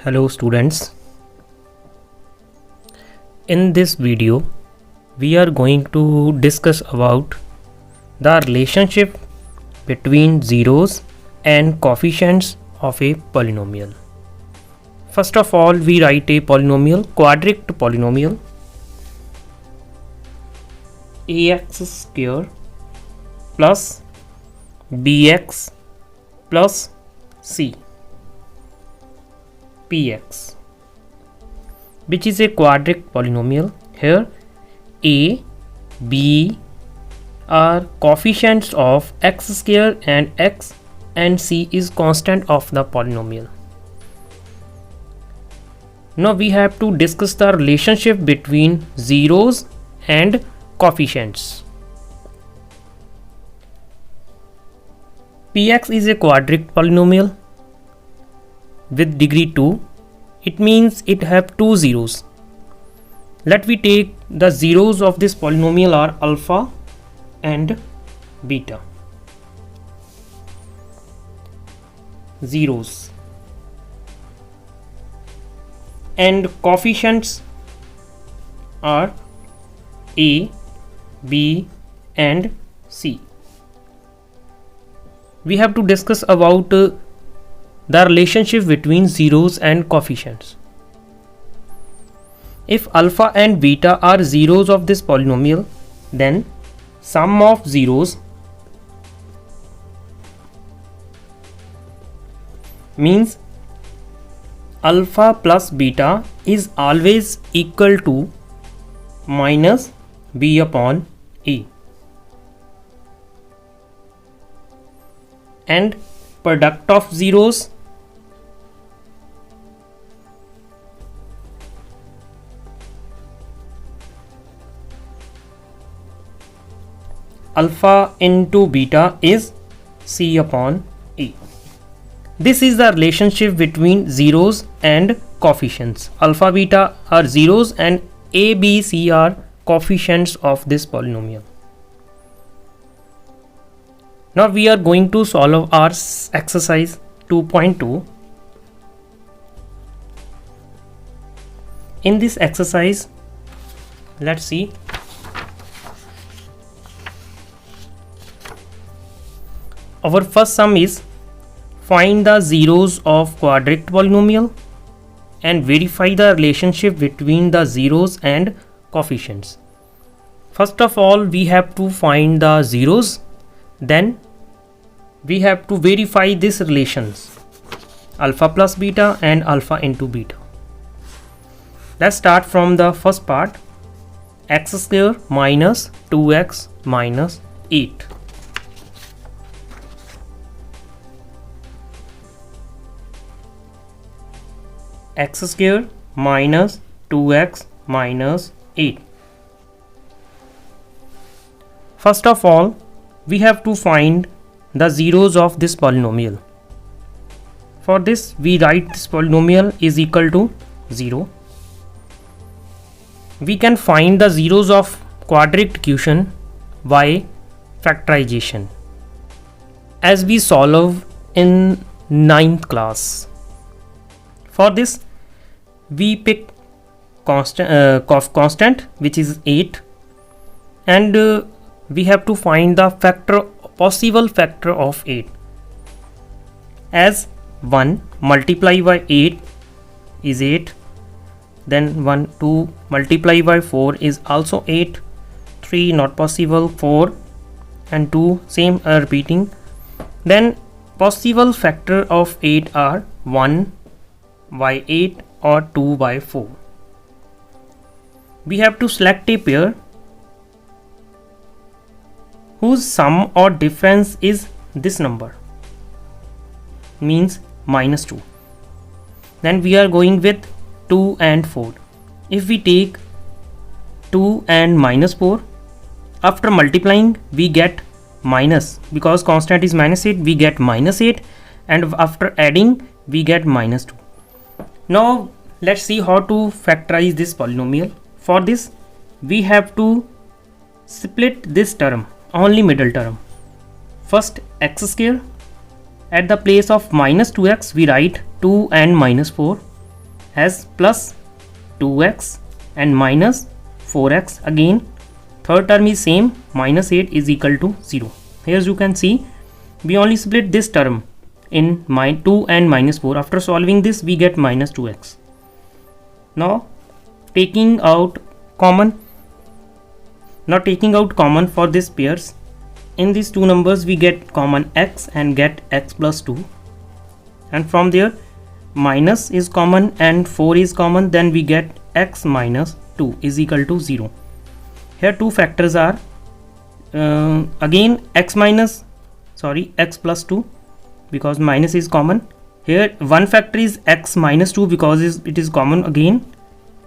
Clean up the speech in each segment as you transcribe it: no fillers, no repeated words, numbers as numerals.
Hello students, in this video we are going to discuss about the relationship between zeros and coefficients of a polynomial. First of all, we write a polynomial, quadric polynomial ax square plus bx plus c px, which is a quadric polynomial. Here a, b are coefficients of x square and x, and c is constant of the polynomial. Now we have to discuss the relationship between zeros and coefficients. Px is a quadric polynomial with degree 2. It means it have two zeros. Let we take the zeros of this polynomial are alpha and beta. Zeros. And coefficients are a, b and c. We have to discuss about the relationship between zeros and coefficients. If alpha and beta are zeros of this polynomial, then sum of zeros means alpha plus beta is always equal to minus b upon a, and product of zeros alpha into beta is c upon a. This is the relationship between zeros and coefficients. Alpha beta are zeros and a, b, c are coefficients of this polynomial. Now we are going to solve our exercise 2.2. In this exercise, let's see. Our first sum is find the zeros of quadric polynomial and verify the relationship between the zeros and coefficients. First of all, we have to find the zeros, then we have to verify these relations alpha plus beta and alpha into beta. Let's start from the first part, x square minus 2x minus 8. X square minus 2x minus 8. First of all, we have to find the zeros of this polynomial. For this, we write this polynomial is equal to 0. We can find the zeros of quadratic equation by factorization, as we solve in 9th class. For this, we pick constant which is 8, and we have to find the possible factor of 8, as 1 multiply by 8 is 8, then 2 multiply by 4 is also 8, 3 not possible, 4 and 2 same are repeating. Then possible factor of 8 are 1 by 8 or 2 by 4. We have to select a pair whose sum or difference is this number, means minus 2. Then we are going with 2 and 4. If we take 2 and minus 4, after multiplying we get minus, because constant is minus 8, we get minus 8, and after adding we get minus 2. Now let's see how to factorize this polynomial. For this, we have to split this term, only middle term. First x square, at the place of minus 2x we write 2 and minus 4, as plus 2x and minus 4x. Again third term is same, minus 8 is equal to 0. Here you can see we only split this term in 2 and minus 4. After solving this we get minus 2x. Now taking out common for this pairs, in these two numbers we get common x and get x plus 2, and from there minus is common and 4 is common, then we get x minus 2 is equal to 0. Here two factors are again x plus 2 because minus is common. Here one factor is x minus 2 because it is common, again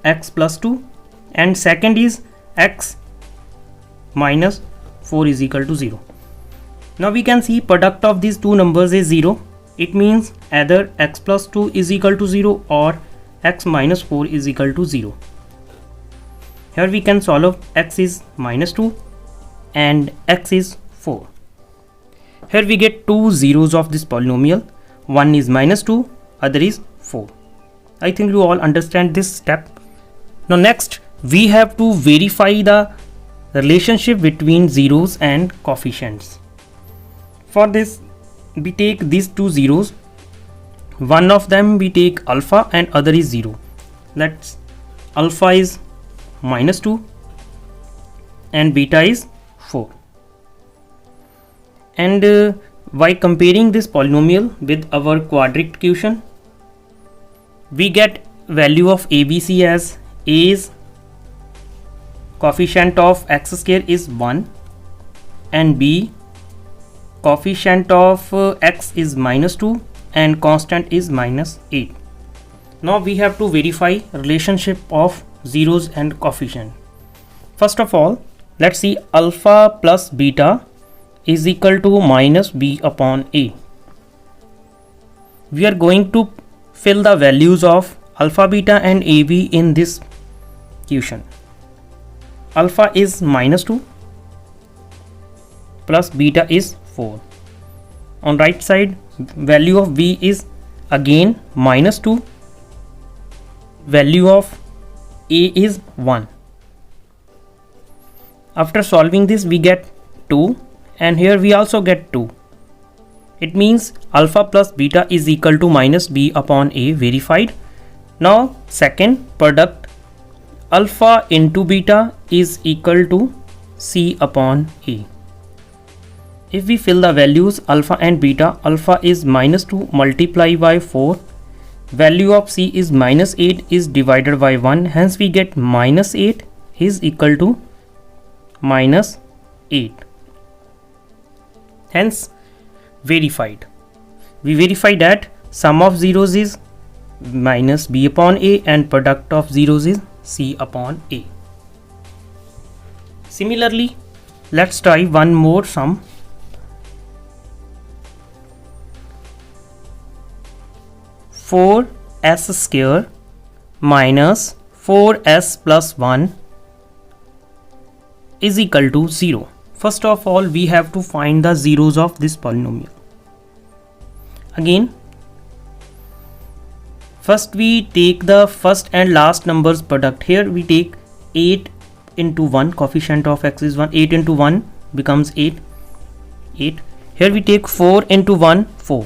x plus 2, and second is x minus 4 is equal to 0. Now we can see product of these two numbers is 0. It means either x plus 2 is equal to 0 or x minus 4 is equal to 0. Here we can solve x is minus 2 and x is 4. Here we get two zeros of this polynomial. One is minus 2, other is 4. I think you all understand this step. Now next we have to verify the relationship between zeros and coefficients. For this we take these two zeros, one of them we take alpha and other is 0. That's alpha is minus 2 and beta is 4. And by comparing this polynomial with our quadratic equation, we get value of ABC as A is coefficient of x square is 1 and B coefficient of x is minus 2 and constant is minus 8. Now we have to verify relationship of zeros and coefficient. First of all, let's see alpha plus beta is equal to minus b upon a. We are going to fill the values of alpha, beta and ab in this equation. Alpha is minus 2 plus beta is 4. On right side value of b is again minus 2, value of a is 1. After solving this we get 2 and here we also get 2. It means alpha plus beta is equal to minus b upon a, verified. Now second product, alpha into beta is equal to c upon a. If we fill the values alpha and beta, alpha is minus 2 multiplied by 4, value of c is minus 8 is divided by 1, hence we get minus 8 is equal to minus 8. Hence verified. We verify that sum of zeros is minus b upon a and product of zeros is c upon a. Similarly, let's try one more sum. Four s square minus 4s plus 1 is equal to 0. First of all, we have to find the zeros of this polynomial. Again, first we take the first and last numbers product. Here we take 8 into 1, coefficient of x is 1, 8 into 1 becomes 8. Here we take 4 into 1, 4.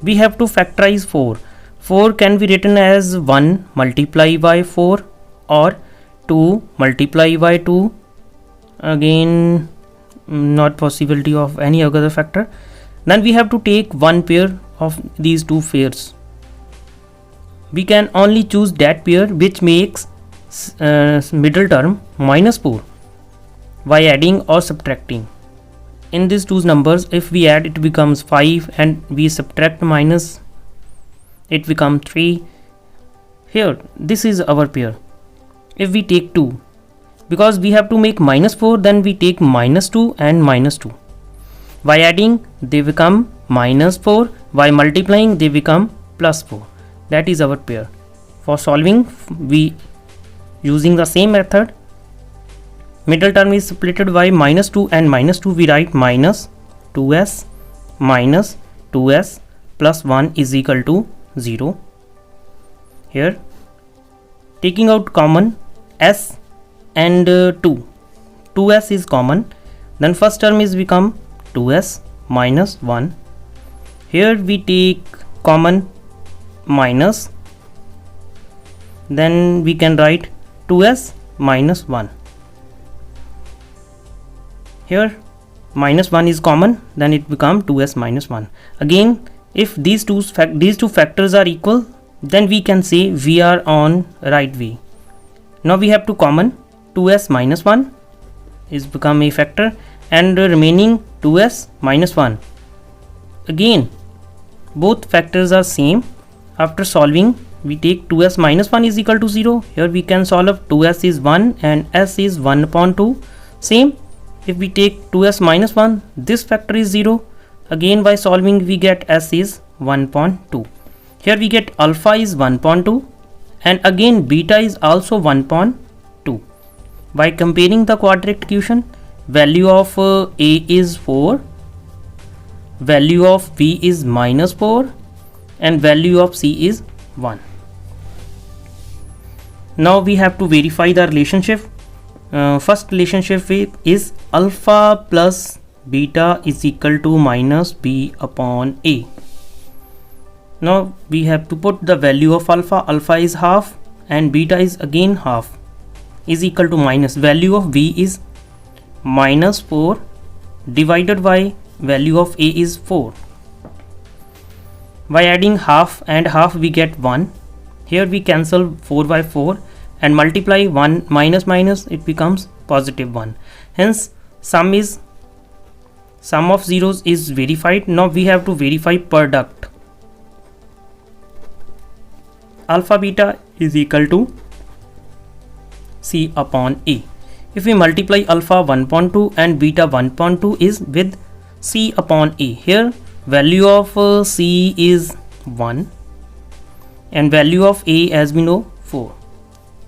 We have to factorize 4. 4 can be written as 1 multiplied by 4 or 2 multiplied by 2. Again, not possibility of any other factor. Then we have to take one pair of these two pairs. We can only choose that pair which makes middle term minus 4 by adding or subtracting. In these two numbers, if we add it becomes 5 and we subtract minus, it becomes 3. Here this is our pair. If we take 2, because we have to make minus 4, then we take minus 2 and minus 2. By adding they become minus 4, by multiplying they become plus 4. That is our pair. For solving we using the same method. Middle term is splitted by minus 2 and minus 2, we write minus 2s plus 1 is equal to 0. Here taking out common s and 2s is common, then first term is become 2s minus 1. Here we take common minus, then we can write 2s minus 1. Here minus 1 is common, then it become 2s minus 1. Again, if these two factors are equal, then we can say we are on right way. Now we have to common 2s minus 1 is become a factor, and remaining 2s minus 1. Again both factors are same. After solving we take 2s minus 1 is equal to 0. Here we can solve 2s is 1 and s is 1 upon 2. Same, if we take 2s minus 1, this factor is 0. Again by solving we get s is 1 upon 2. Here we get alpha is 1 upon 2 and again beta is also 1 upon 2. By comparing the quadratic equation, value of a is 4, value of b is minus 4 and value of c is 1. Now we have to verify the relationship. First relationship is alpha plus beta is equal to minus b upon a. Now we have to put the value of alpha. Alpha is half and beta is again half, is equal to minus value of b is minus 4 divided by value of a is 4. By adding half and half we get 1. Here we cancel 4 by 4 and multiply 1 minus minus, it becomes positive 1. Hence sum of zeros is verified. Now we have to verify product. Alpha beta is equal to c upon a. If we multiply alpha 1 upon 2 and beta 1 upon 2 is with c upon a. Here value of c is 1 and value of a as we know 4.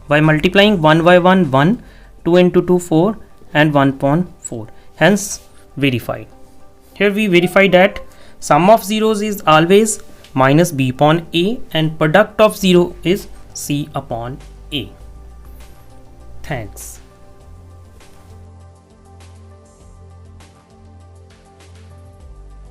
By multiplying 1 by 1 1, 2 into 2 4 and 1 upon 4, hence verified. Here we verify that sum of zeros is always minus b upon a and product of 0 is c upon a. Thanks.